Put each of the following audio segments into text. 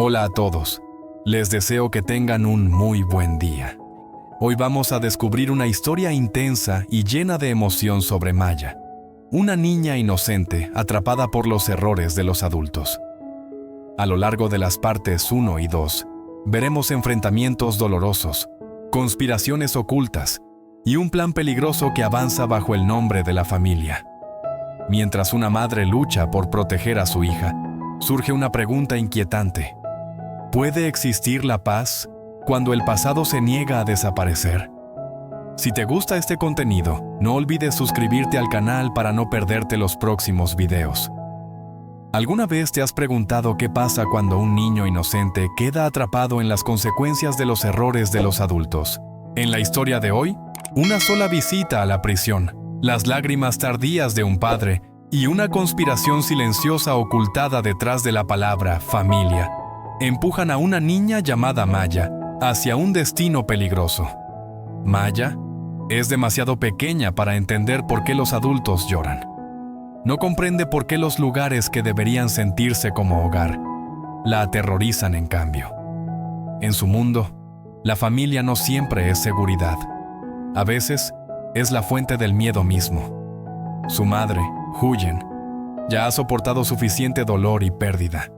Hola a todos. Les deseo que tengan un muy buen día. Hoy vamos a descubrir una historia intensa y llena de emoción sobre Maya, una niña inocente atrapada por los errores de los adultos. A lo largo de las partes 1 y 2, veremos enfrentamientos dolorosos, conspiraciones ocultas y un plan peligroso que avanza bajo el nombre de la familia. Mientras una madre lucha por proteger a su hija, surge una pregunta inquietante. ¿Puede existir la paz cuando el pasado se niega a desaparecer? Si te gusta este contenido, no olvides suscribirte al canal para no perderte los próximos videos. ¿Alguna vez te has preguntado qué pasa cuando un niño inocente queda atrapado en las consecuencias de los errores de los adultos? En la historia de hoy, una sola visita a la prisión, las lágrimas tardías de un padre y una conspiración silenciosa ocultada detrás de la palabra familia empujan a una niña llamada Maya hacia un destino peligroso. Maya es demasiado pequeña para entender por qué los adultos lloran. No comprende por qué los lugares que deberían sentirse como hogar la aterrorizan en cambio. En su mundo, la familia no siempre es seguridad. A veces, es la fuente del miedo mismo. Su madre, Huyen, ya ha soportado suficiente dolor y pérdida.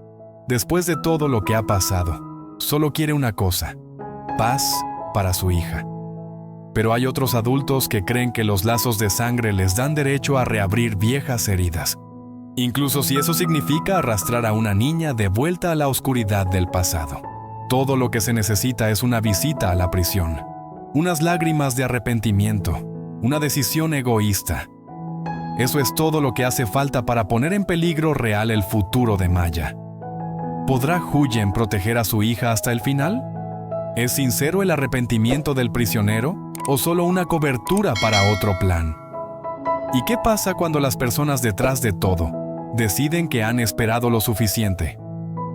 Después de todo lo que ha pasado, solo quiere una cosa: paz para su hija. Pero hay otros adultos que creen que los lazos de sangre les dan derecho a reabrir viejas heridas, incluso si eso significa arrastrar a una niña de vuelta a la oscuridad del pasado. Todo lo que se necesita es una visita a la prisión, unas lágrimas de arrepentimiento, una decisión egoísta. Eso es todo lo que hace falta para poner en peligro real el futuro de Maya. ¿Podrá Huyen proteger a su hija hasta el final? ¿Es sincero el arrepentimiento del prisionero o solo una cobertura para otro plan? ¿Y qué pasa cuando las personas detrás de todo deciden que han esperado lo suficiente?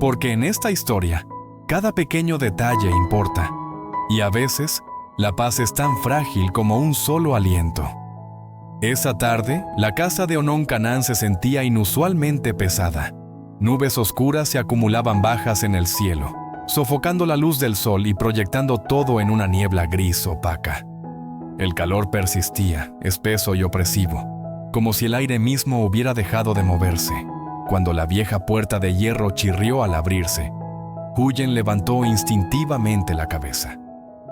Porque en esta historia, cada pequeño detalle importa, y a veces, la paz es tan frágil como un solo aliento. Esa tarde, la casa de Onon Canaan se sentía inusualmente pesada. Nubes oscuras se acumulaban bajas en el cielo, sofocando la luz del sol y proyectando todo en una niebla gris opaca. El calor persistía, espeso y opresivo, como si el aire mismo hubiera dejado de moverse. Cuando la vieja puerta de hierro chirrió al abrirse, Huyen levantó instintivamente la cabeza.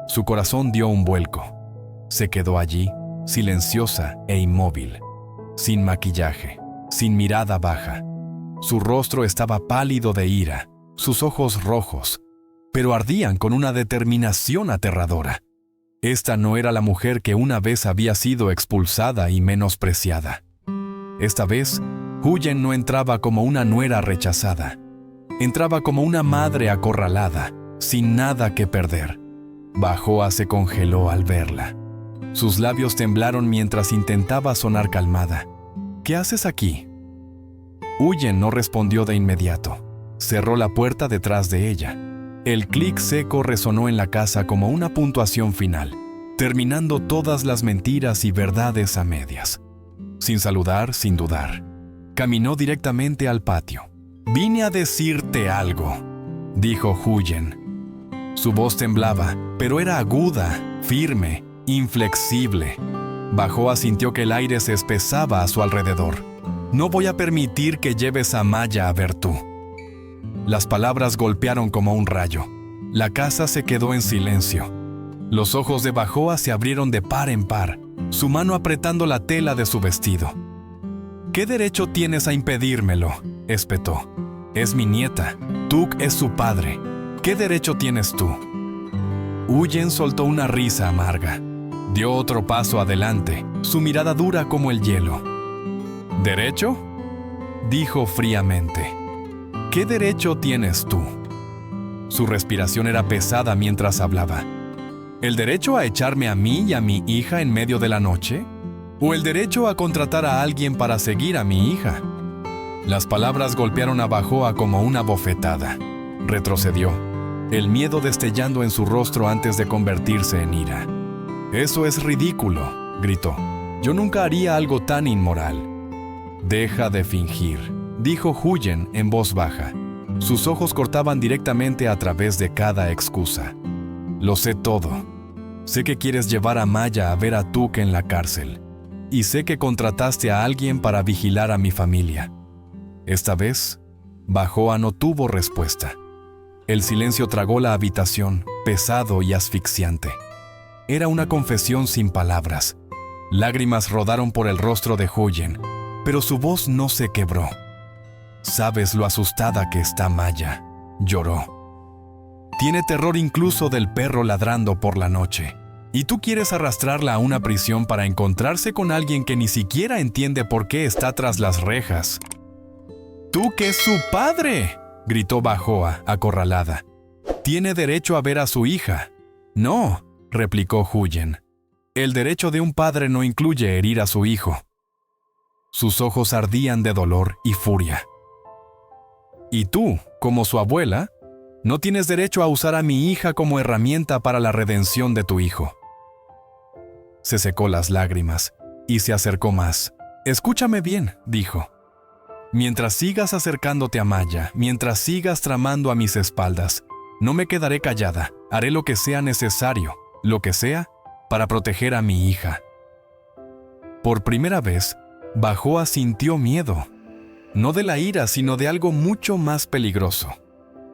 Su corazón dio un vuelco. Se quedó allí, silenciosa e inmóvil, sin maquillaje, sin mirada baja. Su rostro estaba pálido de ira, sus ojos rojos, pero ardían con una determinación aterradora. Esta no era la mujer que una vez había sido expulsada y menospreciada. Esta vez, Huyen no entraba como una nuera rechazada. Entraba como una madre acorralada, sin nada que perder. Bajoa se congeló al verla. Sus labios temblaron mientras intentaba sonar calmada. ¿Qué haces aquí? Huyen no respondió de inmediato. Cerró la puerta detrás de ella. El clic seco resonó en la casa como una puntuación final, terminando todas las mentiras y verdades a medias. Sin saludar, sin dudar, caminó directamente al patio. «Vine a decirte algo», dijo Huyen. Su voz temblaba, pero era aguda, firme, inflexible. Bajoa sintió que el aire se espesaba a su alrededor. «No voy a permitir que lleves a Maya a ver tú». Las palabras golpearon como un rayo. La casa se quedó en silencio. Los ojos de Bajoa se abrieron de par en par, su mano apretando la tela de su vestido. «¿Qué derecho tienes a impedírmelo?», espetó. «Es mi nieta. Tuk es su padre. ¿Qué derecho tienes tú?». Huyen soltó una risa amarga. Dio otro paso adelante, su mirada dura como el hielo. «¿Derecho?», dijo fríamente. «¿Qué derecho tienes tú?». Su respiración era pesada mientras hablaba. ¿El derecho a echarme a mí y a mi hija en medio de la noche? ¿O el derecho a contratar a alguien para seguir a mi hija? Las palabras golpearon a Bajoa como una bofetada. Retrocedió, el miedo destellando en su rostro antes de convertirse en ira. «Eso es ridículo», gritó. «Yo nunca haría algo tan inmoral». «Deja de fingir», dijo Huyen en voz baja. Sus ojos cortaban directamente a través de cada excusa. Lo sé todo. Sé que quieres llevar a Maya a ver a Tuk en la cárcel. Y sé que contrataste a alguien para vigilar a mi familia. Esta vez, Bajoa no tuvo respuesta. El silencio tragó la habitación, pesado y asfixiante. Era una confesión sin palabras. Lágrimas rodaron por el rostro de Huyen, pero su voz no se quebró. «Sabes lo asustada que está Maya», lloró. «Tiene terror incluso del perro ladrando por la noche. ¿Y tú quieres arrastrarla a una prisión para encontrarse con alguien que ni siquiera entiende por qué está tras las rejas?» «¡Tú que es su padre!», gritó Bajoa, acorralada. «Tiene derecho a ver a su hija». «No», replicó Huyen. «El derecho de un padre no incluye herir a su hijo». Sus ojos ardían de dolor y furia. «Y tú, como su abuela, no tienes derecho a usar a mi hija como herramienta para la redención de tu hijo». Se secó las lágrimas y se acercó más. «Escúchame bien», dijo. «Mientras sigas acercándote a Maya, mientras sigas tramando a mis espaldas, no me quedaré callada. Haré lo que sea necesario, lo que sea, para proteger a mi hija». Por primera vez, Bajoa sintió miedo. No de la ira, sino de algo mucho más peligroso.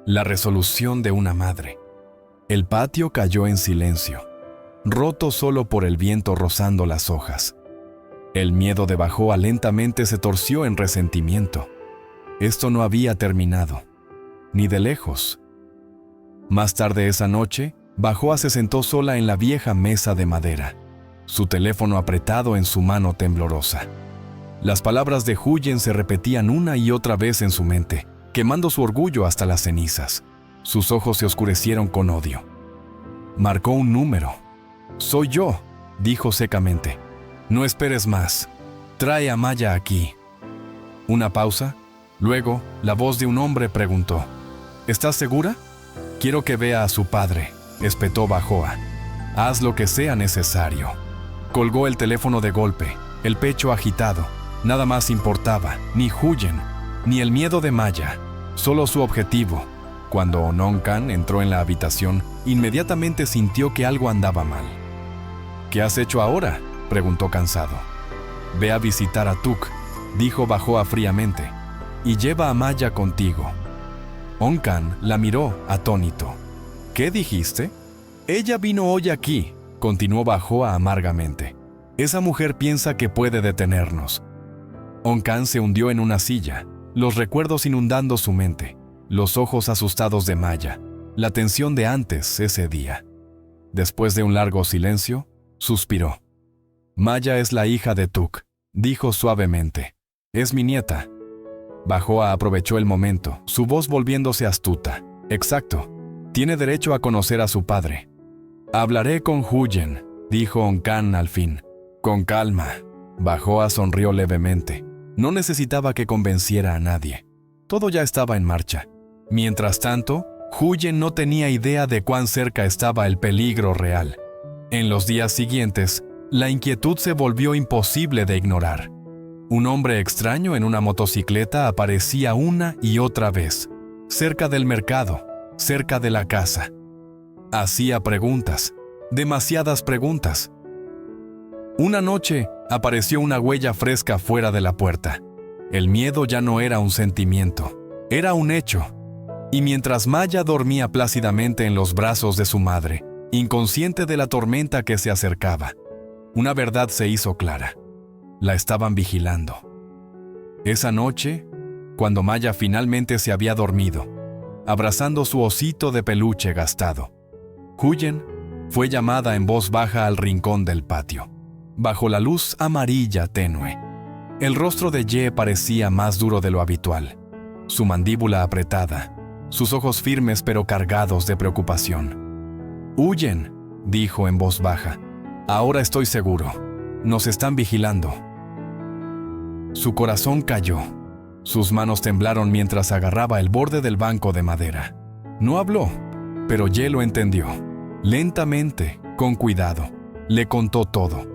La resolución de una madre. El patio cayó en silencio, roto solo por el viento rozando las hojas. El miedo de Bajoa lentamente se torció en resentimiento. Esto no había terminado, ni de lejos. Más tarde esa noche, Bajoa se sentó sola en la vieja mesa de madera, su teléfono apretado en su mano temblorosa. Las palabras de Huyen se repetían una y otra vez en su mente, quemando su orgullo hasta las cenizas. Sus ojos se oscurecieron con odio. Marcó un número. «Soy yo», dijo secamente. «No esperes más. Trae a Maya aquí». Una pausa. Luego, la voz de un hombre preguntó: «¿Estás segura?» «Quiero que vea a su padre», espetó Bajoa. «Haz lo que sea necesario». Colgó el teléfono de golpe, el pecho agitado. Nada más importaba, ni Huyen, ni el miedo de Maya, solo su objetivo. Cuando Ononkan entró en la habitación, inmediatamente sintió que algo andaba mal. «¿Qué has hecho ahora?», preguntó cansado. «Ve a visitar a Tuk», dijo Bajoa fríamente, «y lleva a Maya contigo». Onkan la miró atónito. «¿Qué dijiste?». «Ella vino hoy aquí», continuó Bajoa amargamente. «Esa mujer piensa que puede detenernos». Onkan se hundió en una silla, los recuerdos inundando su mente, los ojos asustados de Maya, la tensión de antes ese día. Después de un largo silencio, suspiró. «Maya es la hija de Tuk», dijo suavemente. «Es mi nieta». Bajoa aprovechó el momento, su voz volviéndose astuta. «Exacto. Tiene derecho a conocer a su padre». «Hablaré con Huyen», dijo Onkan al fin. «Con calma». Bajoa sonrió levemente. No necesitaba que convenciera a nadie. Todo ya estaba en marcha. Mientras tanto, Huyen no tenía idea de cuán cerca estaba el peligro real. En los días siguientes, la inquietud se volvió imposible de ignorar. Un hombre extraño en una motocicleta aparecía una y otra vez, cerca del mercado, cerca de la casa. Hacía preguntas, demasiadas preguntas. Una noche, apareció una huella fresca fuera de la puerta. El miedo ya no era un sentimiento, era un hecho. Y mientras Maya dormía plácidamente en los brazos de su madre, inconsciente de la tormenta que se acercaba, una verdad se hizo clara. La estaban vigilando. Esa noche, cuando Maya finalmente se había dormido, abrazando su osito de peluche gastado, Huyen fue llamada en voz baja al rincón del patio. Bajo la luz amarilla tenue, el rostro de Ye parecía más duro de lo habitual, su mandíbula apretada, sus ojos firmes pero cargados de preocupación. «Huyen», dijo en voz baja. «Ahora estoy seguro. Nos están vigilando». Su corazón cayó. Sus manos temblaron mientras agarraba el borde del banco de madera. No habló, pero Ye lo entendió. Lentamente, con cuidado, le contó todo.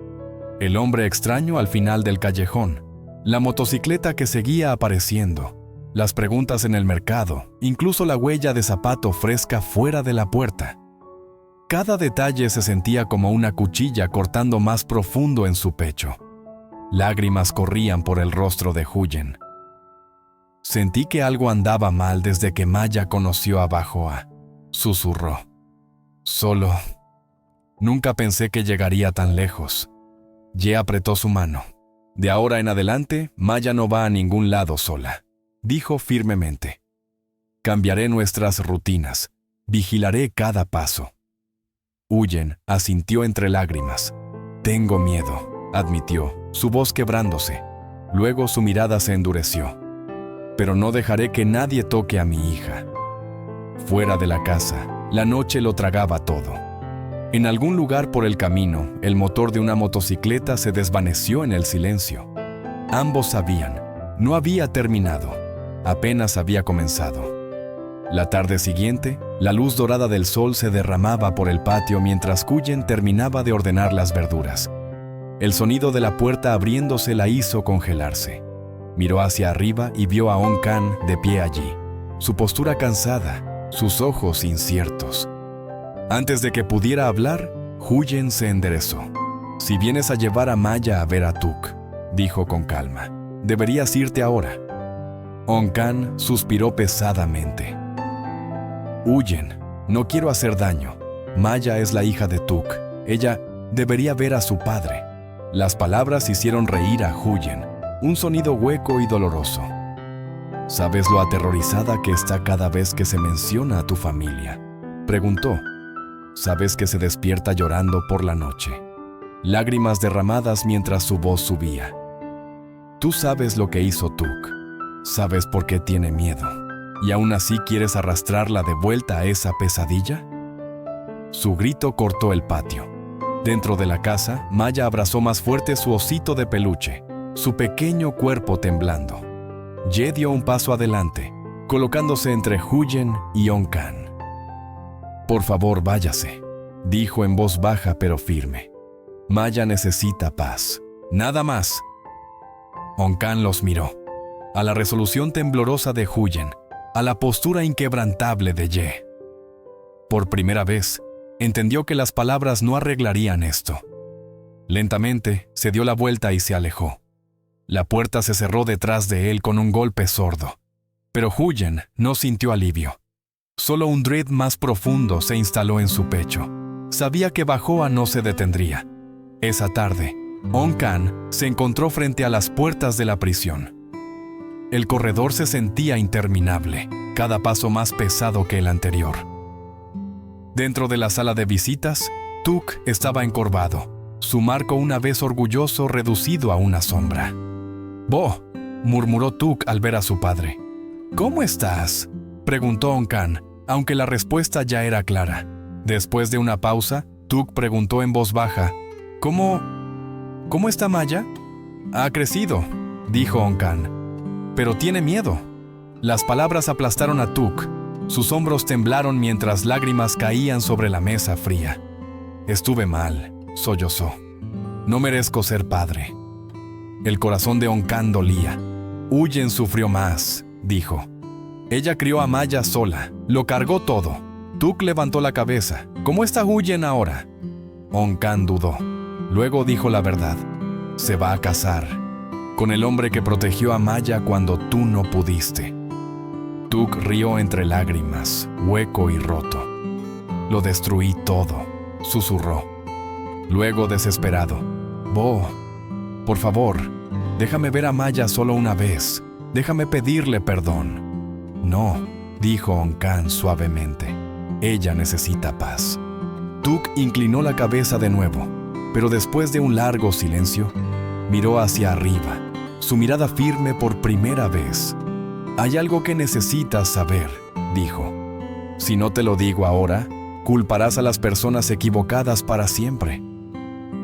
El hombre extraño al final del callejón, la motocicleta que seguía apareciendo, las preguntas en el mercado, incluso la huella de zapato fresca fuera de la puerta. Cada detalle se sentía como una cuchilla cortando más profundo en su pecho. Lágrimas corrían por el rostro de Huyen. Sentí que algo andaba mal desde que Maya conoció a Bajoa, susurró. Solo... Nunca pensé que llegaría tan lejos. Ye apretó su mano. De ahora en adelante, Maya no va a ningún lado sola, dijo firmemente. Cambiaré nuestras rutinas. Vigilaré cada paso. Huyen asintió entre lágrimas. Tengo miedo, admitió, su voz quebrándose. Luego su mirada se endureció. Pero no dejaré que nadie toque a mi hija. Fuera de la casa, la noche lo tragaba todo. En algún lugar por el camino, el motor de una motocicleta se desvaneció en el silencio. Ambos sabían, no había terminado, apenas había comenzado. La tarde siguiente, la luz dorada del sol se derramaba por el patio mientras Huyen terminaba de ordenar las verduras. El sonido de la puerta abriéndose la hizo congelarse. Miró hacia arriba y vio a On Can de pie allí, su postura cansada, sus ojos inciertos. Antes de que pudiera hablar, Huyen se enderezó. Si vienes a llevar a Maya a ver a Tuk, dijo con calma, deberías irte ahora. On Can suspiró pesadamente. Huyen, no quiero hacer daño. Maya es la hija de Tuk. Ella debería ver a su padre. Las palabras hicieron reír a Huyen, un sonido hueco y doloroso. ¿Sabes lo aterrorizada que está cada vez que se menciona a tu familia?, preguntó. Sabes que se despierta llorando por la noche. Lágrimas derramadas mientras su voz subía. Tú sabes lo que hizo Tuk. Sabes por qué tiene miedo. ¿Y aún así quieres arrastrarla de vuelta a esa pesadilla? Su grito cortó el patio. Dentro de la casa, Maya abrazó más fuerte su osito de peluche, su pequeño cuerpo temblando. Ye dio un paso adelante, colocándose entre Huyen y On Can. Por favor, váyase, dijo en voz baja pero firme. Maya necesita paz. Nada más. On Can los miró. A la resolución temblorosa de Huyen, a la postura inquebrantable de Ye. Por primera vez, entendió que las palabras no arreglarían esto. Lentamente, se dio la vuelta y se alejó. La puerta se cerró detrás de él con un golpe sordo. Pero Huyen no sintió alivio. Solo un dread más profundo se instaló en su pecho. Sabía que Bajoa no se detendría. Esa tarde, On Can se encontró frente a las puertas de la prisión. El corredor se sentía interminable, cada paso más pesado que el anterior. Dentro de la sala de visitas, Tuk estaba encorvado, su marco una vez orgulloso reducido a una sombra. «Bo», murmuró Tuk al ver a su padre. «¿Cómo estás?», preguntó On Can, aunque la respuesta ya era clara. Después de una pausa, Tuk preguntó en voz baja, ¿Cómo está Maya?» «Ha crecido», dijo On Can, «pero tiene miedo». Las palabras aplastaron a Tuk. Sus hombros temblaron mientras lágrimas caían sobre la mesa fría. «Estuve mal», sollozó. «No merezco ser padre». El corazón de On Can dolía. «Huyen sufrió más», dijo. Ella crió a Maya sola, lo cargó todo. Tuk levantó la cabeza. ¿Cómo está Huyen ahora? On Can dudó. Luego dijo la verdad. Se va a casar con el hombre que protegió a Maya cuando tú no pudiste. Tuk rió entre lágrimas, hueco y roto. Lo destruí todo, susurró. Luego, desesperado, Bo, por favor, déjame ver a Maya solo una vez. Déjame pedirle perdón. No, dijo On Can suavemente. Ella necesita paz. Tuk inclinó la cabeza de nuevo, pero después de un largo silencio, miró hacia arriba, su mirada firme por primera vez. Hay algo que necesitas saber, dijo. Si no te lo digo ahora, culparás a las personas equivocadas para siempre.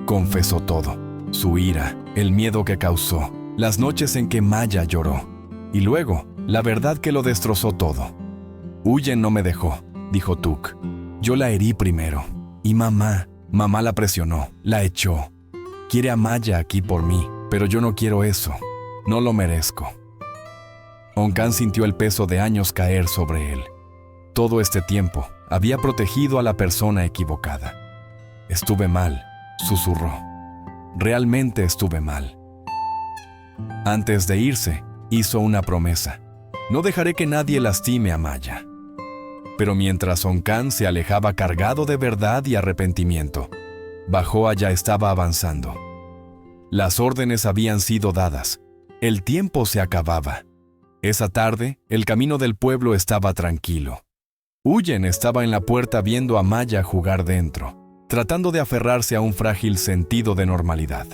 Confesó todo, su ira, el miedo que causó, las noches en que Maya lloró, y luego, la verdad que lo destrozó todo. Huyen no me dejó, dijo Tuk. Yo la herí primero, y mamá la presionó, la echó. Quiere a Maya aquí por mí, pero yo no quiero eso, no lo merezco. Onkan sintió el peso de años caer sobre él. Todo este tiempo había protegido a la persona equivocada. Estuve mal, susurró. Realmente estuve mal. Antes de irse, hizo una promesa. No dejaré que nadie lastime a Maya. Pero mientras Onkan se alejaba cargado de verdad y arrepentimiento, Bajoa ya estaba avanzando. Las órdenes habían sido dadas. El tiempo se acababa. Esa tarde, el camino del pueblo estaba tranquilo. Huyen estaba en la puerta viendo a Maya jugar dentro, tratando de aferrarse a un frágil sentido de normalidad.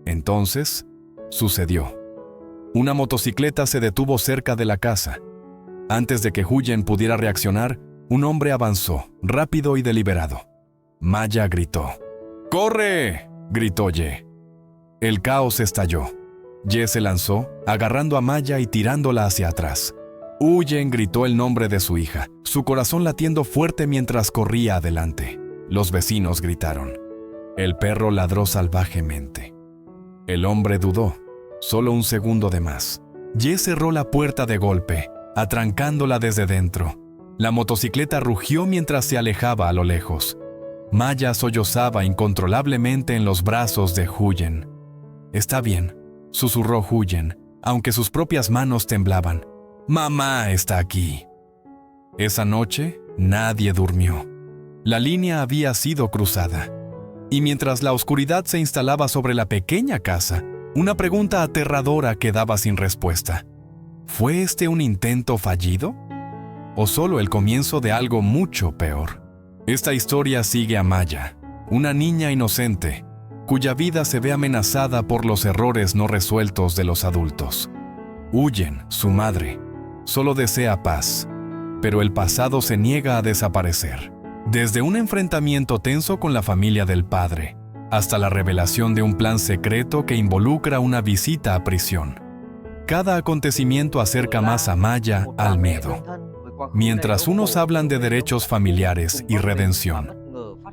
Entonces, sucedió. Una motocicleta se detuvo cerca de la casa. Antes de que Huyen pudiera reaccionar, un hombre avanzó, rápido y deliberado. Maya gritó. ¡Corre!, gritó Ye. El caos estalló. Ye se lanzó, agarrando a Maya y tirándola hacia atrás. Huyen gritó el nombre de su hija, su corazón latiendo fuerte mientras corría adelante. Los vecinos gritaron. El perro ladró salvajemente. El hombre dudó. Solo un segundo de más. Ye cerró la puerta de golpe, atrancándola desde dentro. La motocicleta rugió mientras se alejaba a lo lejos. Maya sollozaba incontrolablemente en los brazos de Huyen. «Está bien», susurró Huyen, aunque sus propias manos temblaban. «Mamá está aquí». Esa noche, nadie durmió. La línea había sido cruzada. Y mientras la oscuridad se instalaba sobre la pequeña casa, una pregunta aterradora quedaba sin respuesta. ¿Fue este un intento fallido? ¿O solo el comienzo de algo mucho peor? Esta historia sigue a Maya, una niña inocente, cuya vida se ve amenazada por los errores no resueltos de los adultos. Huyen, su madre, solo desea paz, pero el pasado se niega a desaparecer. Desde un enfrentamiento tenso con la familia del padre, hasta la revelación de un plan secreto que involucra una visita a prisión. Cada acontecimiento acerca más a Maya al miedo. Mientras unos hablan de derechos familiares y redención,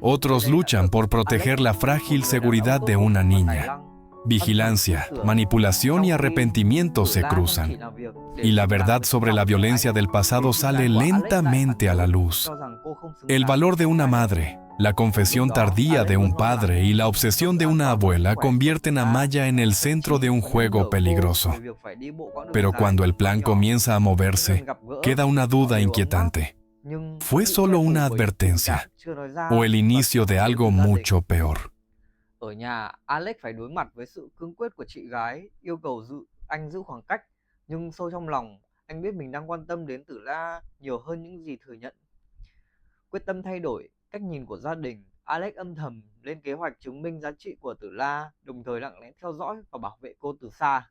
otros luchan por proteger la frágil seguridad de una niña. Vigilancia, manipulación y arrepentimiento se cruzan, y la verdad sobre la violencia del pasado sale lentamente a la luz. El valor de una madre, la confesión tardía de un padre y la obsesión de una abuela convierten a Maya en el centro de un juego peligroso. Pero cuando el plan comienza a moverse, queda una duda inquietante. ¿Fue solo una advertencia o el inicio de algo mucho peor? Ở nhà, Alex phải đối mặt với sự cương quyết của chị gái, yêu cầu anh giữ khoảng cách, nhưng sâu trong lòng, anh biết mình đang quan tâm đến Tử La nhiều hơn những gì thừa nhận. Quyết tâm thay đổi cách nhìn của gia đình, Alex âm thầm lên kế hoạch chứng minh giá trị của Tử La, đồng thời lặng lẽ theo dõi và bảo vệ cô từ xa.